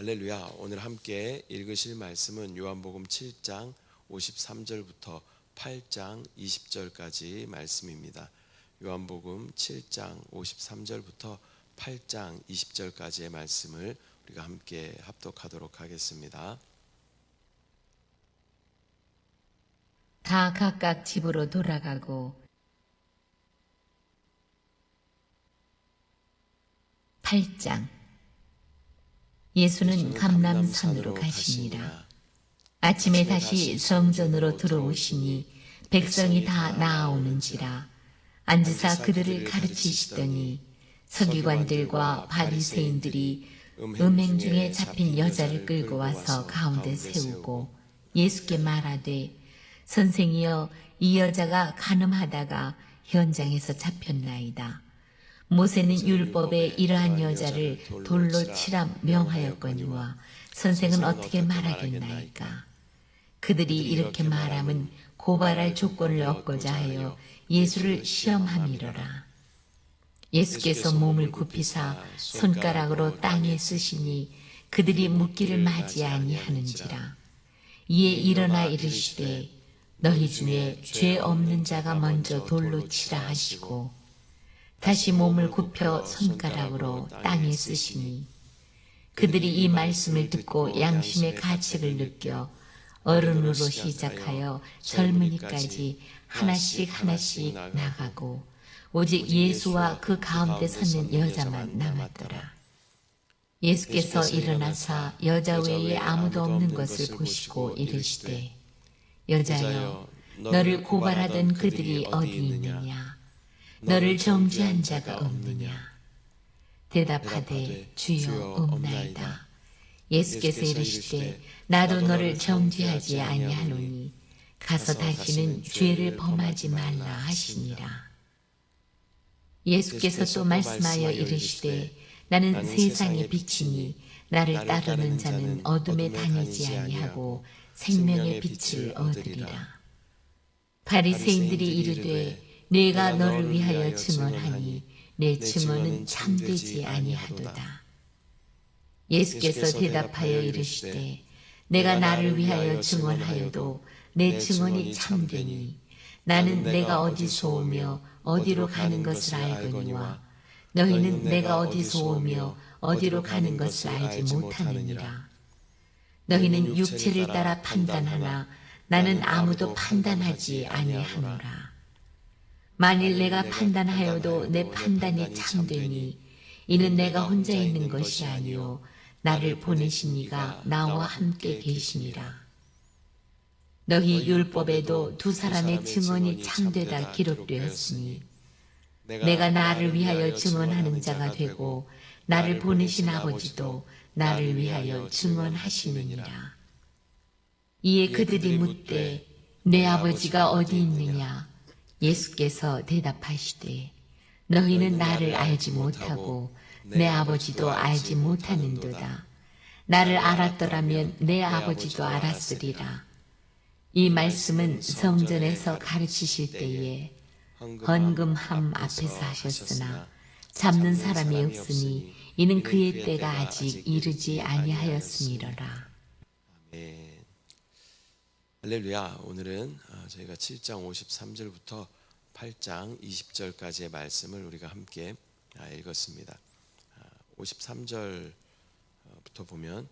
할렐루야. 오늘 함께 읽으실 말씀은 요한복음 7장 53절부터 8장 20절까지 말씀입니다. 요한복음 7장 53절부터 8장 20절까지의 말씀을 우리가 함께 합독하도록 하겠습니다. 다 각각 집으로 돌아가고 8장 예수는 감람산으로 가시니라. 아침에 다시 성전으로 들어오시니 백성이 다 나아오는지라. 앉으사 그들을 가르치시더니 서기관들과 바리새인들이 음행 중에 잡힌 여자를 끌고 와서 가운데 세우고 예수께 말하되 선생이여, 이 여자가 간음하다가 현장에서 잡혔나이다. 모세는 율법에 이러한 여자를 돌로 치라 명하였거니와 선생은 어떻게 말하겠나이까? 그들이 이렇게 말함은 고발할 조건을 얻고자 하여 예수를 시험함이로라. 예수께서 몸을 굽히사 손가락으로 땅에 쓰시니 그들이 묻기를 맞이 아니하는지라. 이에 일어나 이르시되 너희 중에 죄 없는 자가 먼저 돌로 치라 하시고 다시 몸을 굽혀 손가락으로 땅에 쓰시니 그들이 이 말씀을 듣고 양심의 가책을 느껴 어른으로 시작하여 젊은이까지 하나씩 나가고 오직 예수와 그 가운데 섰는 여자만 남았더라. 예수께서 일어나사 여자 외에 아무도 없는 것을 보시고 이르시되 여자여, 너를 고발하던 그들이 어디 있느냐? 너를 정죄한 자가 없느냐? 대답하되 주여 없나이다. 예수께서 이르시되 나도 너를 정죄하지 아니하노니 가서 다시는 죄를 범하지 말라 하시니라. 예수께서 또 말씀하여 이르시되 나는 세상의 빛이니 나를 따르는 자는 어둠에 다니지 아니하고 생명의 빛을 얻으리라. 바리새인들이 이르되 내가 너를 위하여 증언하니 내 증언은 참되지 아니하도다. 예수께서 대답하여 이르시되 내가 나를 위하여 증언하여도 내 증언이 참되니 나는 내가 어디서 오며 어디로 가는 것을 알거니와 너희는 내가 어디서 오며 어디로 가는 것을 알지 못하느니라. 너희는 육체를 따라 판단하나 나는 아무도 판단하지 아니하노라. 만일 내가 판단하여도 내 판단이 참되니 이는 내가 혼자 있는 것이 아니요 나를 보내신 이가 나와 함께 계시니라. 너희 율법에도 두 사람의 증언이 참되다 기록되었으니 내가 나를 위하여 증언하는 자가 되고 나를 보내신 아버지도 나를 위하여 증언하시느니라. 이에 그들이 묻되 내 아버지가 어디 있느냐? 예수께서 대답하시되 너희는 나를 알지 못하고 내 아버지도 알지 못하는도다. 나를 알았더라면 내 아버지도 알았으리라. 이 말씀은 성전에서 가르치실 때에 헌금함 앞에서 하셨으나 잡는 사람이 없으니 이는 그의 때가 아직 이르지 아니하였음이로라. 아멘. 할렐루야. 오늘은 저희가 7장 53절부터 8장 20절까지의 말씀을 우리가 함께 읽었습니다. 53절부터 보면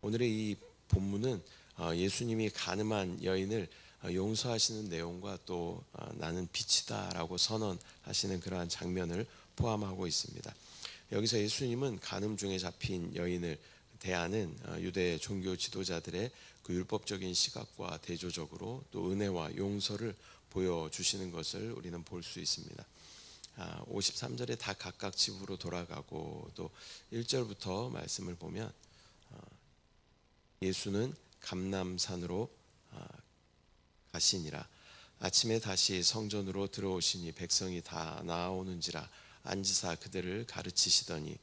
오늘의 이 본문은 예수님이 간음한 여인을 용서하시는 내용과 또 나는 빛이다라고 선언하시는 그러한 장면을 포함하고 있습니다. 여기서 예수님은 간음 중에 잡힌 여인을 대하는 유대 종교 지도자들의 그 율법적인 시각과 대조적으로 또 은혜와 용서를 보여주시는 것을 우리는 볼 수 있습니다. 53절에 다 각각 집으로 돌아가고 또 1절부터 말씀을 보면 예수는 감람산으로 가시니라. 아침에 다시 성전으로 들어오시니 백성이 다 나아오는지라. 앉으사 그들을 가르치시더니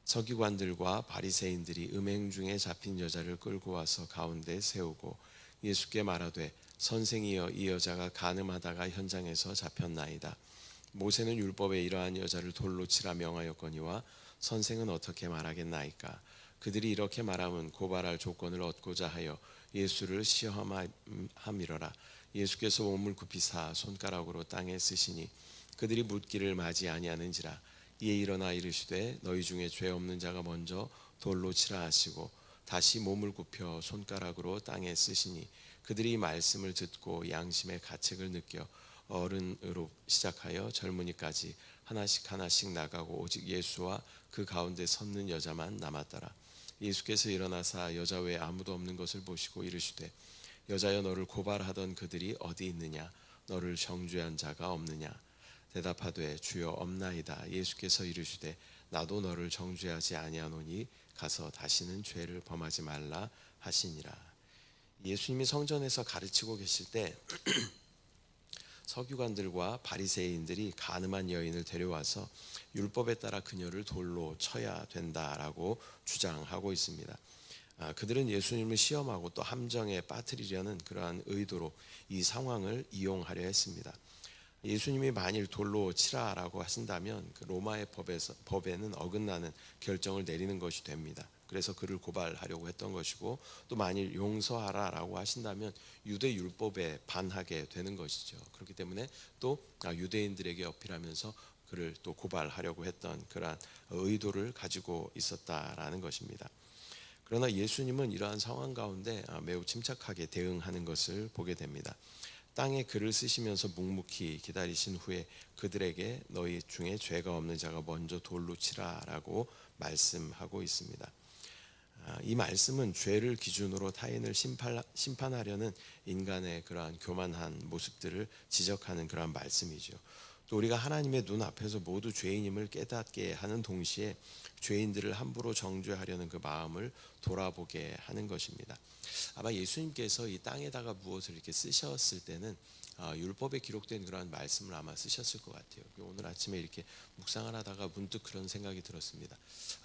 서기관들과 바리새인들이 음행 중에 잡힌 여자를 끌고 와서 가운데 세우고 예수께 말하되 선생이여, 이 여자가 간음하다가 현장에서 잡혔나이다. 모세는 율법에 이러한 여자를 돌로 치라 명하였거니와 선생은 어떻게 말하겠나이까. 그들이 이렇게 말하면 고발할 조건을 얻고자 하여 예수를 시험함이러라. 예수께서 몸을 굽히사 손가락으로 땅에 쓰시니 그들이 묻기를 맞이 아니하는지라. 이에 일어나 이르시되 너희 중에 죄 없는 자가 먼저 돌로 치라 하시고 다시 몸을 굽혀 손가락으로 땅에 쓰시니 그들이 말씀을 듣고 양심의 가책을 느껴 어른으로 시작하여 젊은이까지 하나씩 하나씩 나가고 오직 예수와 그 가운데 섰는 여자만 남았더라. 예수께서 일어나사 여자 외에 아무도 없는 것을 보시고 이르시되 여자여 너를 고발하던 그들이 어디 있느냐 너를 정죄한 자가 없느냐. 대답하되 주여 없나이다. 예수께서 이르시되 나도 너를 정죄하지 아니하노니 가서 다시는 죄를 범하지 말라 하시니라. 예수님이 성전에서 가르치고 계실 때 서기관들과 바리새인들이 간음한 여인을 데려와서 율법에 따라 그녀를 돌로 쳐야 된다라고 주장하고 있습니다. 그들은 예수님을 시험하고 또 함정에 빠뜨리려는 그러한 의도로 이 상황을 이용하려 했습니다. 예수님이 만일 돌로 치라라고 하신다면 그 로마의 법에는 어긋나는 결정을 내리는 것이 됩니다. 그래서 그를 고발하려고 했던 것이고 또 만일 용서하라라고 하신다면 유대 율법에 반하게 되는 것이죠. 그렇기 때문에 또 유대인들에게 어필하면서 그를 또 고발하려고 했던 그러한 의도를 가지고 있었다라는 것입니다. 그러나 예수님은 이러한 상황 가운데 매우 침착하게 대응하는 것을 보게 됩니다. 땅에 글을 쓰시면서 묵묵히 기다리신 후에 그들에게 너희 중에 죄가 없는 자가 먼저 돌로 치라라고 말씀하고 있습니다. 이 말씀은 죄를 기준으로 타인을 심판하려는 인간의 그러한 교만한 모습들을 지적하는 그러한 말씀이죠. 또 우리가 하나님의 눈 앞에서 모두 죄인임을 깨닫게 하는 동시에 죄인들을 함부로 정죄하려는 그 마음을 돌아보게 하는 것입니다. 아마 예수님께서 이 땅에다가 무엇을 이렇게 쓰셨을 때는 율법에 기록된 그러한 말씀을 아마 쓰셨을 것 같아요. 오늘 아침에 이렇게 묵상을 하다가 문득 그런 생각이 들었습니다.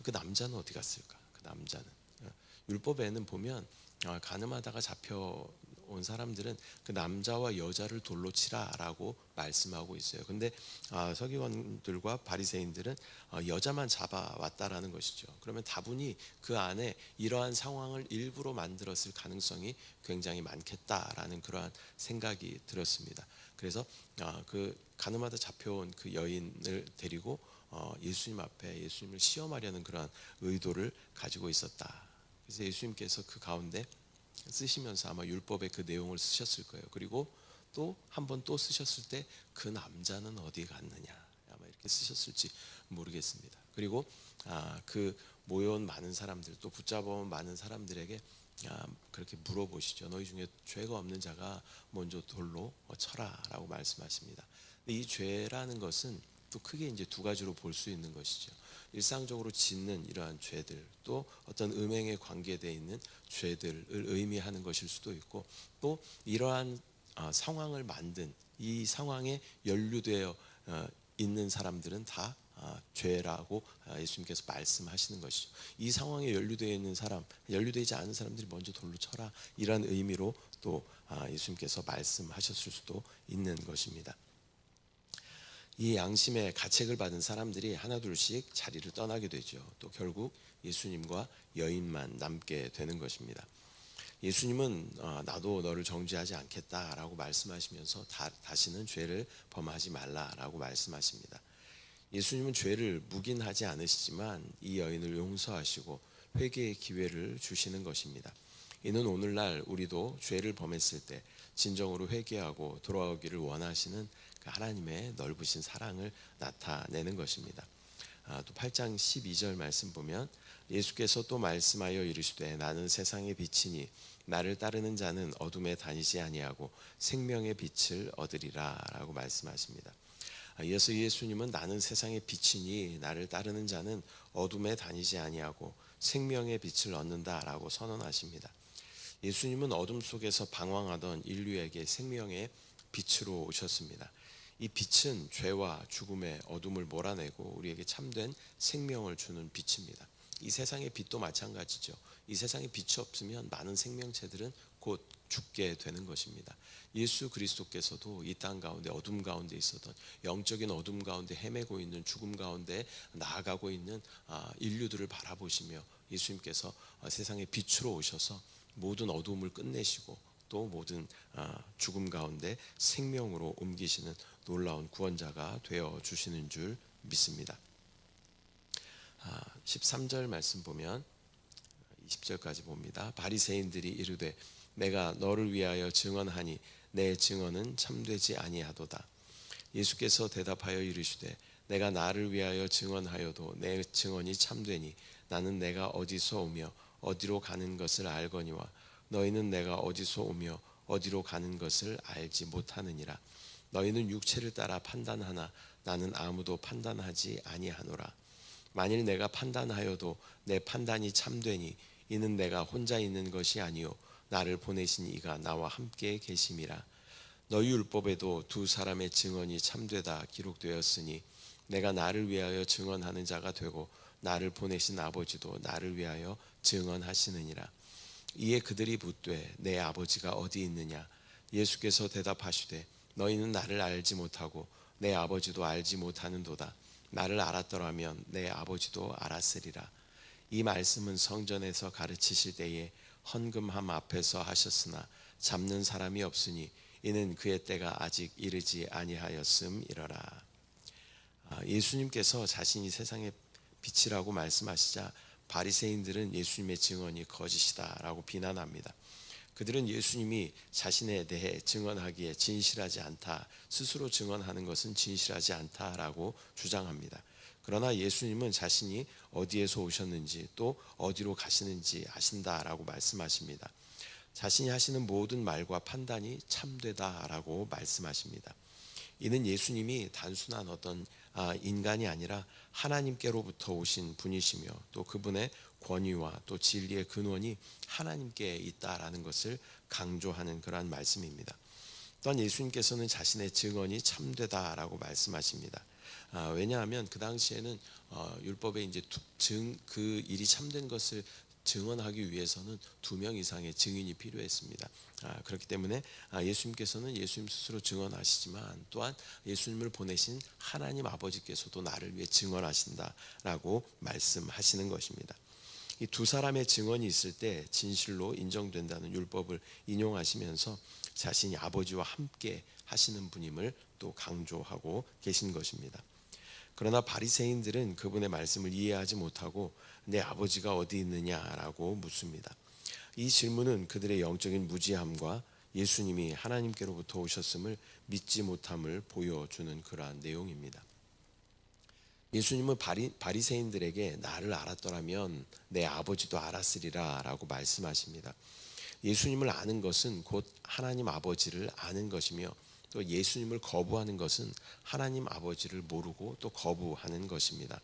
그 남자는 어디 갔을까? 그 남자는 율법에는 보면 간음하다가 잡혀온 사람들은 그 남자와 여자를 돌로 치라라고 말씀하고 있어요. 근데 서기관들과 바리새인들은 여자만 잡아왔다라는 것이죠. 그러면 다분히 그 안에 이러한 상황을 일부러 만들었을 가능성이 굉장히 많겠다라는 그러한 생각이 들었습니다. 그래서 그 간음하다 잡혀온 그 여인을 데리고 예수님 앞에 예수님을 시험하려는 그러한 의도를 가지고 있었다. 그래서 예수님께서 그 가운데 쓰시면서 아마 율법의 그 내용을 쓰셨을 거예요. 그리고 또 한 번 또 쓰셨을 때 그 남자는 어디 갔느냐 아마 이렇게 쓰셨을지 모르겠습니다. 그리고 그 모여온 많은 사람들 또 붙잡아온 많은 사람들에게 그렇게 물어보시죠. 너희 중에 죄가 없는 자가 먼저 돌로 쳐라라고 말씀하십니다. 근데 이 죄라는 것은 또 크게 이제 두 가지로 볼 수 있는 것이죠. 일상적으로 짓는 이러한 죄들, 또 어떤 음행에 관계되어 있는 죄들을 의미하는 것일 수도 있고, 또 이러한 상황을 만든 이 상황에 연루되어 있는 사람들은 다 죄라고 예수님께서 말씀하시는 것이죠. 이 상황에 연루되어 있는 사람, 연루되지 않은 사람들이 먼저 돌로 쳐라 이런 의미로 또 예수님께서 말씀하셨을 수도 있는 것입니다. 이 양심의 가책을 받은 사람들이 하나둘씩 자리를 떠나게 되죠. 또 결국 예수님과 여인만 남게 되는 것입니다. 예수님은 나도 너를 정죄하지 않겠다라고 말씀하시면서 다시는 죄를 범하지 말라라고 말씀하십니다. 예수님은 죄를 묵인하지 않으시지만 이 여인을 용서하시고 회개의 기회를 주시는 것입니다. 이는 오늘날 우리도 죄를 범했을 때 진정으로 회개하고 돌아오기를 원하시는 하나님의 넓으신 사랑을 나타내는 것입니다. 또 8장 12절 말씀 보면 예수께서 또 말씀하여 이르시되 나는 세상의 빛이니 나를 따르는 자는 어둠에 다니지 아니하고 생명의 빛을 얻으리라 라고 말씀하십니다. 이어서 예수님은 나는 세상의 빛이니 나를 따르는 자는 어둠에 다니지 아니하고 생명의 빛을 얻는다라고 선언하십니다. 예수님은 어둠 속에서 방황하던 인류에게 생명의 빛으로 오셨습니다. 이 빛은 죄와 죽음의 어둠을 몰아내고 우리에게 참된 생명을 주는 빛입니다. 이 세상의 빛도 마찬가지죠. 이 세상에 빛이 없으면 많은 생명체들은 곧 죽게 되는 것입니다. 예수 그리스도께서도 이 땅 가운데 어둠 가운데 있었던 영적인 어둠 가운데 헤매고 있는 죽음 가운데 나아가고 있는 인류들을 바라보시며 예수님께서 세상의 빛으로 오셔서 모든 어두움을 끝내시고 또 모든 죽음 가운데 생명으로 옮기시는 놀라운 구원자가 되어 주시는 줄 믿습니다. 13절 말씀 보면 20절까지 봅니다. 바리새인들이 이르되 내가 너를 위하여 증언하니 내 증언은 참되지 아니하도다. 예수께서 대답하여 이르시되 내가 나를 위하여 증언하여도 내 증언이 참되니 나는 내가 어디서 오며 어디로 가는 것을 알거니와 너희는 내가 어디서 오며 어디로 가는 것을 알지 못하느니라. 너희는 육체를 따라 판단하나 나는 아무도 판단하지 아니하노라. 만일 내가 판단하여도 내 판단이 참되니 이는 내가 혼자 있는 것이 아니요 나를 보내신 이가 나와 함께 계심이라. 너희 율법에도 두 사람의 증언이 참되다 기록되었으니 내가 나를 위하여 증언하는 자가 되고 나를 보내신 아버지도 나를 위하여 증언하시느니라. 이에 그들이 묻되 내 아버지가 어디 있느냐. 예수께서 대답하시되 너희는 나를 알지 못하고 내 아버지도 알지 못하는도다. 나를 알았더라면 내 아버지도 알았으리라. 이 말씀은 성전에서 가르치실 때에 헌금함 앞에서 하셨으나 잡는 사람이 없으니 이는 그의 때가 아직 이르지 아니하였음이러라. 예수님께서 자신이 세상의 빛이라고 말씀하시자 바리새인들은 예수님의 증언이 거짓이다라고 비난합니다. 그들은 예수님이 자신에 대해 증언하기에 진실하지 않다, 스스로 증언하는 것은 진실하지 않다라고 주장합니다. 그러나 예수님은 자신이 어디에서 오셨는지 또 어디로 가시는지 아신다라고 말씀하십니다. 자신이 하시는 모든 말과 판단이 참되다라고 말씀하십니다. 이는 예수님이 단순한 어떤 인간이 아니라 하나님께로부터 오신 분이시며 또 그분의 권위와 또 진리의 근원이 하나님께 있다라는 것을 강조하는 그러한 말씀입니다. 또한 예수님께서는 자신의 증언이 참되다라고 말씀하십니다. 왜냐하면 그 당시에는 율법에 이제 그 일이 참된 것을 증언하기 위해서는 2명 이상의 증인이 필요했습니다. 그렇기 때문에 예수님께서는 예수님 스스로 증언하시지만 또한 예수님을 보내신 하나님 아버지께서도 나를 위해 증언하신다라고 말씀하시는 것입니다. 이 두 사람의 증언이 있을 때 진실로 인정된다는 율법을 인용하시면서 자신이 아버지와 함께 하시는 분임을 또 강조하고 계신 것입니다. 그러나 바리새인들은 그분의 말씀을 이해하지 못하고 내 아버지가 어디 있느냐라고 묻습니다. 이 질문은 그들의 영적인 무지함과 예수님이 하나님께로부터 오셨음을 믿지 못함을 보여주는 그러한 내용입니다. 예수님은 바리새인들에게 나를 알았더라면 내 아버지도 알았으리라 라고 말씀하십니다. 예수님을 아는 것은 곧 하나님 아버지를 아는 것이며 또 예수님을 거부하는 것은 하나님 아버지를 모르고 또 거부하는 것입니다.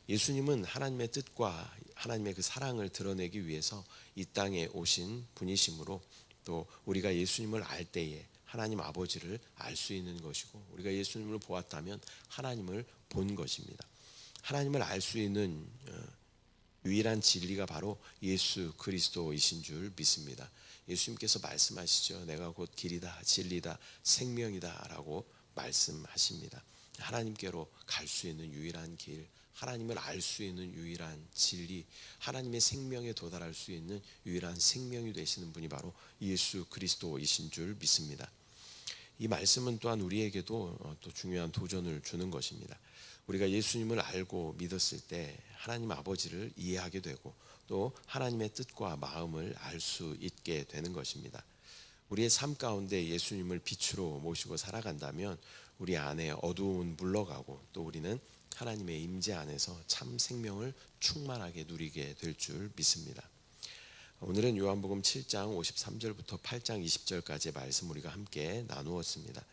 예수님은 하나님의 뜻과 하나님의 그 사랑을 드러내기 위해서 이 땅에 오신 분이시므로 또 우리가 예수님을 알 때에 하나님 아버지를 알 수 있는 것이고 우리가 예수님을 보았다면 하나님을 본 것입니다. 하나님을 알 수 있는 유일한 진리가 바로 예수 그리스도이신 줄 믿습니다. 예수님께서 말씀하시죠. 내가 곧 길이다 진리다 생명이다 라고 말씀하십니다. 하나님께로 갈 수 있는 유일한 길, 하나님을 알 수 있는 유일한 진리, 하나님의 생명에 도달할 수 있는 유일한 생명이 되시는 분이 바로 예수 그리스도이신 줄 믿습니다. 이 말씀은 또한 우리에게도 또 중요한 도전을 주는 것입니다. 우리가 예수님을 알고 믿었을 때 하나님 아버지를 이해하게 되고 또 하나님의 뜻과 마음을 알 수 있게 되는 것입니다. 우리의 삶 가운데 예수님을 빛으로 모시고 살아간다면 우리 안에 어두움은 물러가고 또 우리는 하나님의 임재 안에서 참 생명을 충만하게 누리게 될 줄 믿습니다. 오늘은 요한복음 7장 53절부터 8장 20절까지의 말씀 우리가 함께 나누었습니다.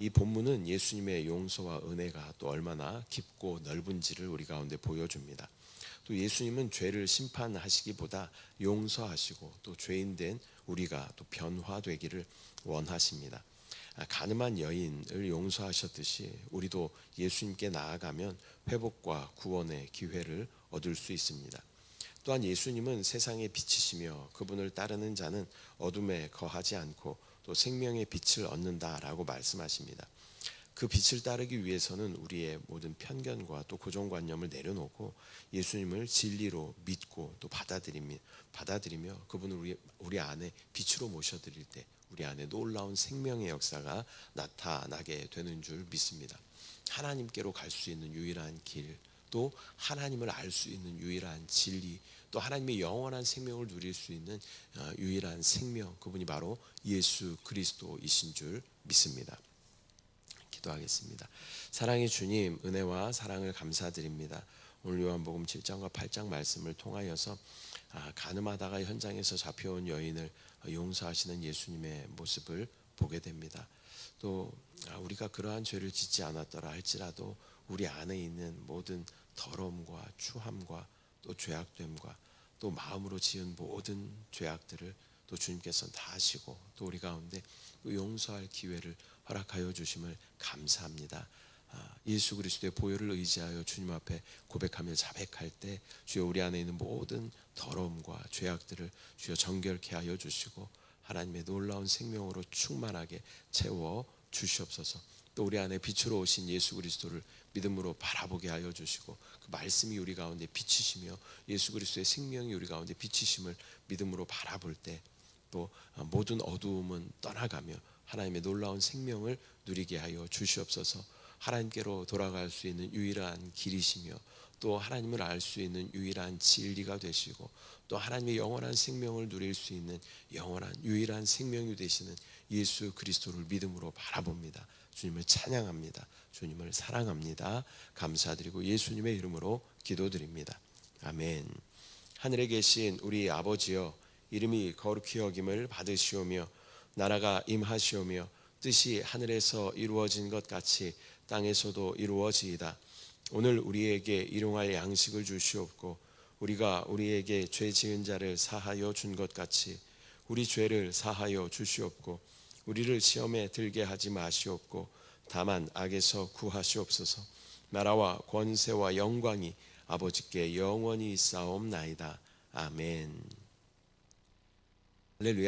이 본문은 예수님의 용서와 은혜가 또 얼마나 깊고 넓은지를 우리 가운데 보여줍니다. 또 예수님은 죄를 심판하시기보다 용서하시고 또 죄인된 우리가 또 변화되기를 원하십니다. 가늠한 여인을 용서하셨듯이 우리도 예수님께 나아가면 회복과 구원의 기회를 얻을 수 있습니다. 또한 예수님은 세상의 빛이시며 그분을 따르는 자는 어둠에 거하지 않고 또 생명의 빛을 얻는다라고 말씀하십니다. 그 빛을 따르기 위해서는 우리의 모든 편견과 또 고정관념을 내려놓고 예수님을 진리로 믿고 또 받아들이며 그분을 우리 안에 빛으로 모셔드릴 때 우리 안에 놀라운 생명의 역사가 나타나게 되는 줄 믿습니다. 하나님께로 갈 수 있는 유일한 길, 또 하나님을 알 수 있는 유일한 진리, 또 하나님의 영원한 생명을 누릴 수 있는 유일한 생명, 그분이 바로 예수 그리스도이신 줄 믿습니다. 기도하겠습니다. 사랑의 주님, 은혜와 사랑을 감사드립니다. 오늘 요한복음 7장과 8장 말씀을 통하여서 가늠하다가 현장에서 잡혀온 여인을 용서하시는 예수님의 모습을 보게 됩니다. 또 우리가 그러한 죄를 짓지 않았더라 할지라도 우리 안에 있는 모든 더러움과 추함과 또 죄악됨과 또 마음으로 지은 모든 죄악들을 또 주님께서는 다 아시고 또 우리 가운데 용서할 기회를 허락하여 주심을 감사합니다. 예수 그리스도의 보혈을 의지하여 주님 앞에 고백하며 자백할 때 주여 우리 안에 있는 모든 더러움과 죄악들을 주여 정결케 하여 주시고 하나님의 놀라운 생명으로 충만하게 채워 주시옵소서. 또 우리 안에 빛으로 오신 예수 그리스도를 믿음으로 바라보게 하여 주시고 그 말씀이 우리 가운데 비치시며 예수 그리스도의 생명이 우리 가운데 비치심을 믿음으로 바라볼 때 또 모든 어두움은 떠나가며 하나님의 놀라운 생명을 누리게 하여 주시옵소서. 하나님께로 돌아갈 수 있는 유일한 길이시며 또 하나님을 알 수 있는 유일한 진리가 되시고 또 하나님의 영원한 생명을 누릴 수 있는 영원한 유일한 생명이 되시는 예수 그리스도를 믿음으로 바라봅니다. 주님을 찬양합니다. 주님을 사랑합니다. 감사드리고 예수님의 이름으로 기도드립니다. 아멘. 하늘에 계신 우리 아버지여, 이름이 거룩히 여김을 받으시오며 나라가 임하시오며 뜻이 하늘에서 이루어진 것 같이 땅에서도 이루어지이다. 오늘 우리에게 일용할 양식을 주시옵고 우리가 우리에게 죄 지은 자를 사하여 준 것 같이 우리 죄를 사하여 주시옵고 우리를 시험에 들게 하지 마시옵고 다만 악에서 구하시옵소서. 나라와 권세와 영광이 아버지께 영원히 있사옵나이다. 아멘. 할렐루야.